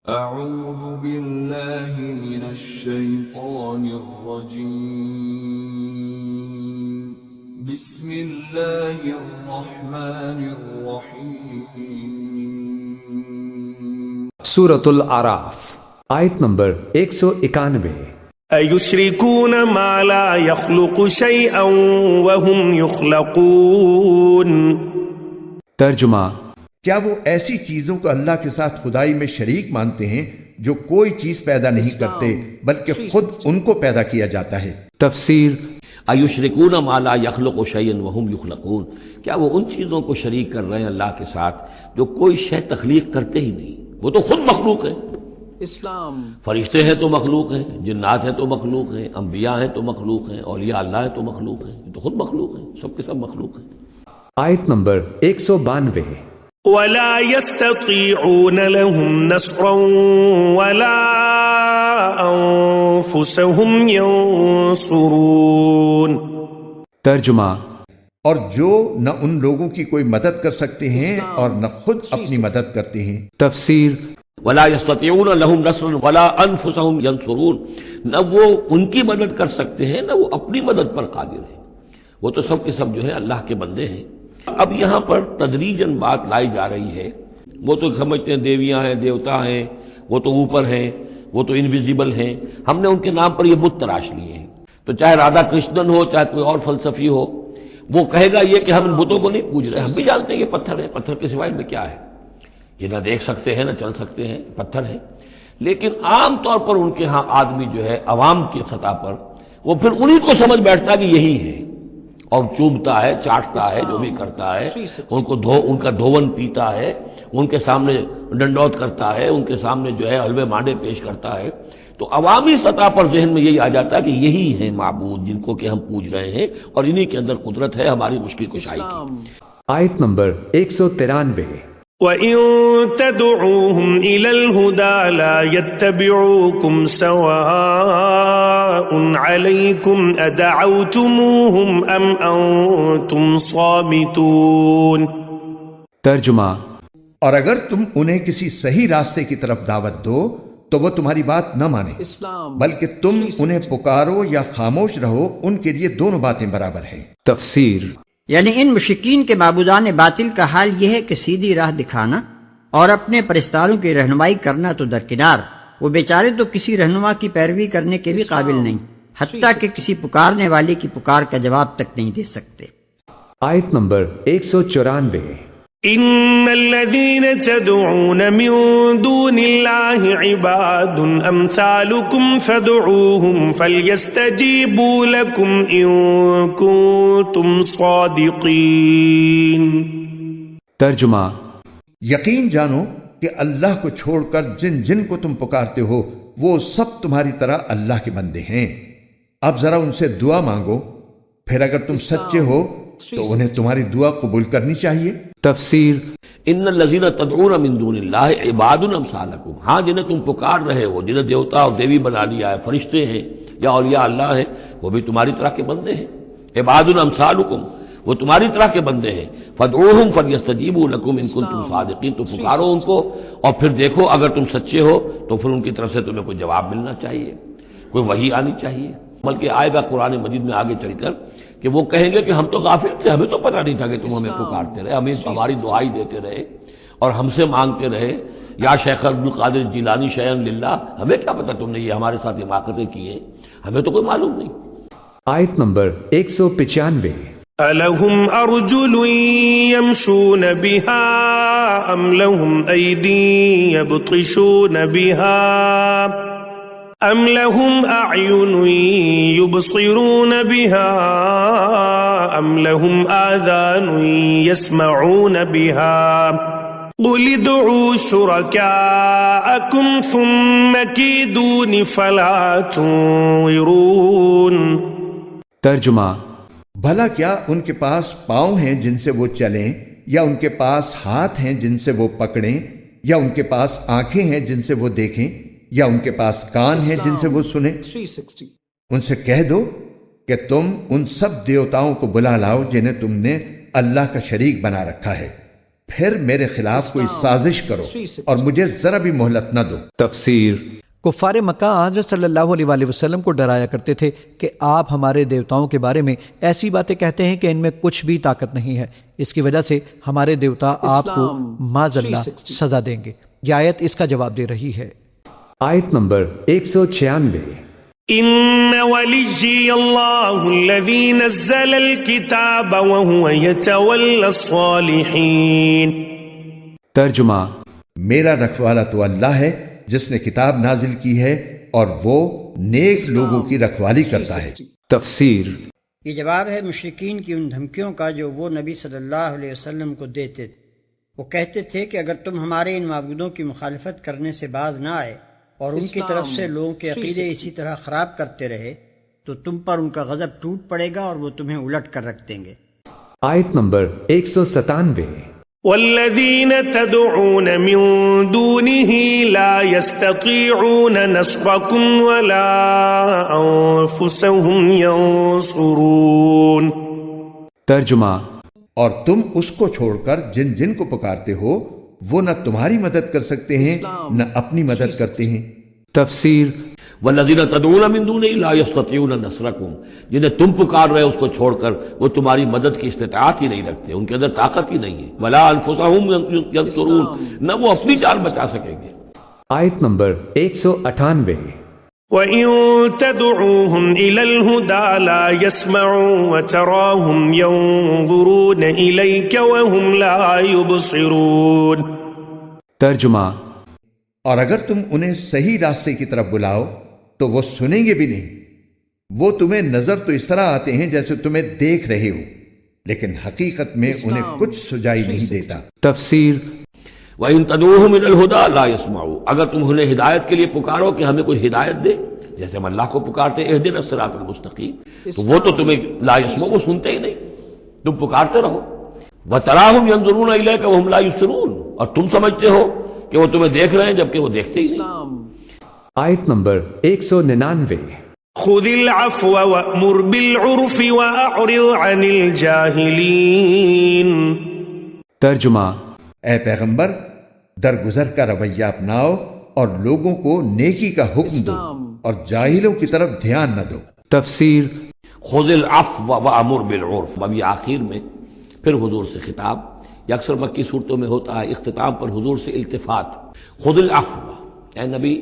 أعوذ بالله من الشيطان الرجيم بسم الله الرحمن الرحيم سورة الاعراف آیت نمبر 191۔ أَيُشْرِكُونَ مَا لَا يَخْلُقُ شَيْئًا وَهُمْ يُخْلَقُونَ۔ ترجمہ، کیا وہ ایسی چیزوں کو اللہ کے ساتھ خدائی میں شریک مانتے ہیں جو کوئی چیز پیدا نہیں کرتے بلکہ خود ان کو پیدا کیا جاتا ہے۔ تفسیر۔ ایشرکون ما لا یخلق شیئا وهم یخلقون، کیا وہ ان چیزوں کو شریک کر رہے ہیں اللہ کے ساتھ جو کوئی شے تخلیق کرتے ہی نہیں، وہ تو خود مخلوق ہے۔ اسلام، فرشتے ہیں تو مخلوق ہیں، جنات ہیں تو مخلوق ہیں، انبیاء ہیں تو مخلوق ہیں، اولیاء اللہ ہیں تو مخلوق ہیں، یہ تو خود مخلوق ہیں، سب کے سب مخلوق ہیں۔ آیت نمبر 192۔ وَلَا يَسْتَطِيعُونَ لَهُمْ نَصْرًا وَلَا أَنفُسَهُمْ يَنصُرُونَ۔ ترجمہ، اور جو نہ ان لوگوں کی کوئی مدد کر سکتے ہیں اور نہ خود اپنی مدد کرتے ہیں۔ تفسیر۔ ولا يستطيعون لهم نصرا ولا انفسهم ينصرون، نہ وہ ان کی مدد کر سکتے ہیں نہ وہ اپنی مدد پر قادر ہیں، وہ تو سب کے سب جو ہے اللہ کے بندے ہیں۔ اب یہاں پر تدریجاً بات لائی جا رہی ہے، وہ تو سمجھتے ہیں دیویاں ہیں، دیوتا ہیں، وہ تو اوپر ہیں، وہ تو انویزیبل ہیں، ہم نے ان کے نام پر یہ بت تراش لیے ہیں۔ تو چاہے رادھا کرشنن ہو، چاہے کوئی اور فلسفی ہو، وہ کہے گا یہ کہ ہم ان بتوں کو نہیں پوج رہے، ہم بھی جانتے ہیں یہ پتھر ہے، پتھر کے سوائے میں کیا ہے، یہ نہ دیکھ سکتے ہیں نہ چل سکتے ہیں، پتھر ہیں۔ لیکن عام طور پر ان کے ہاں آدمی جو ہے عوام کی سطح پر وہ پھر انہی کو سمجھ بیٹھتا ہے کہ یہی ہے، اور چوبتا ہے، چاٹتا ہے، جو بھی کرتا ہے، ان کا دھون پیتا ہے، ان کے سامنے ڈنڈوت کرتا ہے، ان کے سامنے جو ہے حلوے مانڈے پیش کرتا ہے۔ تو عوامی سطح پر ذہن میں یہی آ جاتا ہے کہ یہی ہے معبود جن کو کہ ہم پوج رہے ہیں، اور انہی کے اندر قدرت ہے ہماری مشکل کشائی کی۔ آیت نمبر 193۔ وَإِن تَدْعُوهُمْ إِلَى الْهُدَى لَا يَتَّبِعُوكُمْ سَوَاءٌ عَلَيْكُمْ أَدَعَوْتُمُوهُمْ أَمْ أَنْتُمْ صَامِتُونَ۔ ترجمہ، اور اگر تم انہیں کسی صحیح راستے کی طرف دعوت دو تو وہ تمہاری بات نہ مانے، بلکہ تم انہیں پکارو یا خاموش رہو، ان کے لیے دونوں باتیں برابر ہیں۔ تفسیر۔ یعنی ان مشرکین کے معبودان باطل کا حال یہ ہے کہ سیدھی راہ دکھانا اور اپنے پرستاروں کی رہنمائی کرنا تو درکنار، وہ بیچارے تو کسی رہنما کی پیروی کرنے کے بھی قابل نہیں، حتیٰ کہ کسی پکارنے والے کی پکار کا جواب تک نہیں دے سکتے۔ آیت نمبر 194۔ ان الذين تدعون من دون الله عباد امثالكم فادعوهم فليستجيبوا لكم ان كنتم صادقين۔ ترجمہ، یقین جانو کہ اللہ کو چھوڑ کر جن جن کو تم پکارتے ہو وہ سب تمہاری طرح اللہ کے بندے ہیں، اب ذرا ان سے دعا مانگو، پھر اگر تم سچے ہو تو انہیں تمہاری دعا قبول کرنی چاہیے۔ تفسیر۔ ان الذین تدعون من دون اللہ عباد امثالکم، ہاں جنہیں تم پکار رہے ہو، جنہیں دیوتا اور دیوی بنا لیا ہے، فرشتے ہیں یا اولیاء اللہ ہیں، وہ بھی تمہاری طرح کے بندے ہیں۔ عباد امثالکم، وہ تمہاری طرح کے بندے ہیں۔ فادعوہم فلیستجیبوا لکم ان کنتم صادقین، تو پکارو ان کو اور پھر دیکھو اگر تم سچے ہو تو پھر ان کی طرف سے تمہیں کوئی جواب ملنا چاہیے، کوئی وحی آنی چاہیے۔ بلکہ آئے گا قرآن مجید میں آگے چل کر کہ وہ کہیں گے کہ ہم تو غافل تھے، ہمیں تو پتہ نہیں تھا کہ تم ہمیں پکارتے رہے، ہمیں ہماری دعائی دیتے رہے اور ہم سے مانگتے رہے، یا شیخ عبد القادر جیلانی شیئا للہ، ہمیں کیا پتہ تم نے یہ ہمارے ساتھ حماقتیں کی ہیں، ہمیں تو کوئی معلوم نہیں۔ آیت نمبر 195۔ أَلَهُمْ أَرْجُلٌ يَمْشُونَ بِهَا أَمْ لَهُمْ أَيْدٍ يَبْطِشُونَ بِهَا أَمْ لَهُمْ أَعْيُنٌ يُبْصِرُونَ بِهَا أَمْ لَهُمْ آذَانٌ يَسْمَعُونَ بِهَا قُلِ ادْعُوا شُرَكَاءَكُمْ ثُمَّ كِيدُونِ فَلَا تُنظِرُونَ۔ ترجمہ، بھلا کیا ان کے پاس پاؤں ہیں جن سے وہ چلیں، یا ان کے پاس ہاتھ ہیں جن سے وہ پکڑیں، یا ان کے پاس آنکھیں ہیں جن سے وہ دیکھیں، یا ان کے پاس کان ہیں جن سے وہ سنیں؟ ان سے کہہ دو کہ تم ان سب دیوتاؤں کو بلا لاؤ جنہیں تم نے اللہ کا شریک بنا رکھا ہے، پھر میرے خلاف کوئی سازش کرو اور مجھے ذرا بھی مہلت نہ دو۔ تفسیر کفار مکہ حضرت صلی اللہ علیہ وآلہ وسلم کو ڈرایا کرتے تھے کہ آپ ہمارے دیوتاؤں کے بارے میں ایسی باتیں کہتے ہیں کہ ان میں کچھ بھی طاقت نہیں ہے، اس کی وجہ سے ہمارے دیوتا آپ کو معاذ اللہ سزا دیں گے۔ یہ آیت اس کا جواب دے رہی ہے۔ آیت نمبر 196۔ ان وليي الله الذي نزل الكتاب وهو يتولى الصالحين۔ ترجمہ میرا رکھوالا تو اللہ ہے جس نے کتاب نازل کی ہے اور وہ نیک لوگوں کی رکھوالی کرتا ہے۔ تفسیر یہ جواب ہے مشرکین کی ان دھمکیوں کا جو وہ نبی صلی اللہ علیہ وسلم کو دیتے تھے۔ وہ کہتے تھے کہ اگر تم ہمارے ان معبودوں کی مخالفت کرنے سے باز نہ آئے اور ان کی طرف سے لوگوں کے عقیدے اسی طرح خراب کرتے رہے تو تم پر ان کا غضب ٹوٹ پڑے گا اور وہ تمہیں الٹ کر رکھ دیں گے۔ آیت نمبر 197۔ والذين تدعون من دونه لا يستطيعون نصركم ولا أنفسهم ينصرون۔ ترجمہ اور تم اس کو چھوڑ کر جن جن کو پکارتے ہو وہ نہ تمہاری مدد کر سکتے ہیں نہ اپنی مدد کرتے ہیں۔ تفسیر والذین تدعون من دونه لا یستطیعون نصرکم، جنہیں تم پکار رہے اس کو چھوڑ کر وہ تمہاری مدد کی استطاعت ہی نہیں رکھتے، ان کے اندر طاقت ہی نہیں ہے۔ ولا انفسهم ینصرون، نہ وہ اپنی جان بچا سکیں گے۔ آیت نمبر 198۔ وَإِن تَدْعُوهُمْ إِلَى الْهُدَى لَا يَسْمَعُوا وَتَرَاهُمْ يَنظُرُونَ إِلَيْكَ وَهُمْ لَا يُبْصِرُونَ۔ ترجمہ اور اگر تم انہیں صحیح راستے کی طرف بلاؤ تو وہ سنیں گے بھی نہیں، وہ تمہیں نظر تو اس طرح آتے ہیں جیسے تمہیں دیکھ رہے ہو، لیکن حقیقت میں انہیں کچھ سجائی نہیں دیتا۔ تفسیر وَإِن تَدْعُوهُمْ إِلَى الْهُدَى لَا يَسْمَعُوا، اگر تم انہیں ہدایت کے لیے پکارو کہ ہمیں کوئی ہدایت دے، جیسے ہم اللہ کو پکارتے ہیں اهدنا الصراط المستقیم، تو وہ تو تمہیں لا يسمعوا، وہ سنتے ہی نہیں، تم پکارتے رہو۔ وَتَرَاهُمْ يَنظُرُونَ إِلَيْكَ وَهُمْ لَا يُبْصِرُونَ، اور تم سمجھتے ہو کہ وہ تمہیں دیکھ رہے ہیں جبکہ وہ دیکھتے ہی نہیں۔ آیت نمبر 199۔ خذ العفو وأمر بالعرف وأعرض عن الجاهلين۔ ترجمہ اے پیغمبر درگزر کا رویہ اپناؤ اور لوگوں کو نیکی کا حکم دو اور جاہلوں کی طرف دھیان نہ دو۔ تفسیر خذ العفو وامر بالعرف، اب یہ آخر میں پھر حضور سے خطاب، یہ اکثر مکی صورتوں میں ہوتا ہے، اختتام پر حضور سے التفات۔ خذ العفو، اے نبی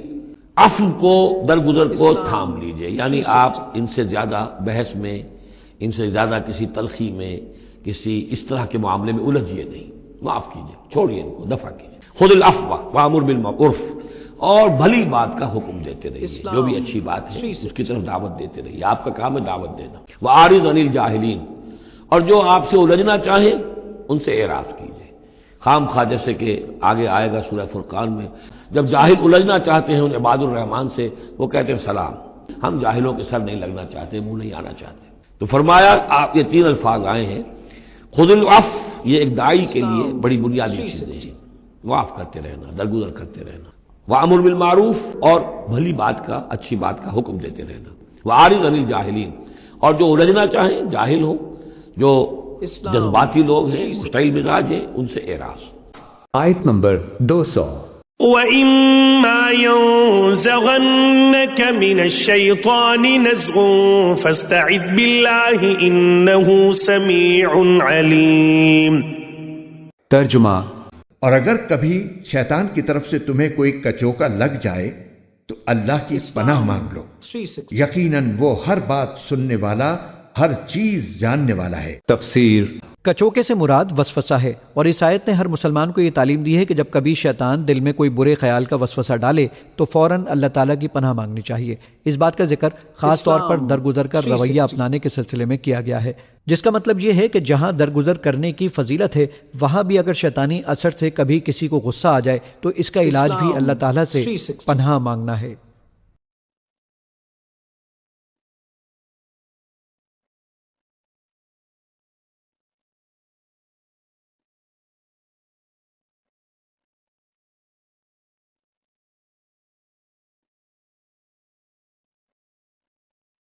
عفو کو درگزر کو تھام لیجئے، یعنی آپ ان سے زیادہ بحث میں، ان سے زیادہ کسی تلخی میں، کسی اس طرح کے معاملے میں الجھیے نہیں، معاف کیجئے، چھوڑیے ان کو، دفع کیجئے۔ خذ العفو وامر بالمعروف، اور بھلی بات کا حکم دیتے رہیے، جو بھی اچھی بات ہے اس کی طرف دعوت دیتے رہیے، آپ کا کام ہے دعوت دینا۔ وَأَعْرِضْ عَنِ الْجَاهِلِينَ، اور جو آپ سے الجھنا چاہیں ان سے اعراض کیجئے۔ خام خواہ جیسے کہ آگے آئے گا سورہ فرقان میں، جب جاہل الجھنا چاہتے ہیں ان عباد الرحمن سے، وہ کہتے ہیں سلام، ہم جاہلوں کے سر نہیں لگنا چاہتے، منہ نہیں آنا چاہتے۔ تو فرمایا آپ یہ تین الفاظ آئے ہیں، خذ العفو، یہ ایک داعی کے لیے بڑی بنیادی چیزیں ہیں، معاف کرتے رہنا، درگزر کرتے رہنا۔ وامر بالمعروف، اور بھلی بات کا، اچھی بات کا حکم دیتے رہنا۔ وَأَعْرِضْ عَنِ الْجَاهِلِينَ، اور جو الجھنا چاہیں، جاہل ہوں، جو جذباتی لوگ ہیں، مشتعل مزاج ہیں، ان سے اعراض۔ آیت نمبر 200۔ وَإِمَّا يَنزَغَنَّكَ مِنَ الشَّيْطَانِ نَزْغٌ فَاسْتَعِذْ بِاللَّهِ إِنَّهُ سَمِيعٌ عَلِيمٌ۔ ترجمہ اور اگر کبھی شیطان کی طرف سے تمہیں کوئی کچوکا لگ جائے تو اللہ کی پناہ مانگ لو، یقیناً وہ ہر بات سننے والا، ہر چیز جاننے والا ہے۔ تفسیر کچوکے سے مراد وسوسہ ہے، اور اس آیت نے ہر مسلمان کو یہ تعلیم دی ہے کہ جب کبھی شیطان دل میں کوئی برے خیال کا وسوسہ ڈالے تو فوراً اللہ تعالیٰ کی پناہ مانگنی چاہیے۔ اس بات کا ذکر خاص طور پر درگزر کر رویہ اپنانے کے سلسلے میں کیا گیا ہے، جس کا مطلب یہ ہے کہ جہاں درگزر کرنے کی فضیلت ہے وہاں بھی اگر شیطانی اثر سے کبھی کسی کو غصہ آ جائے تو اس کا علاج بھی اللہ تعالیٰ سے پناہ مانگنا ہے۔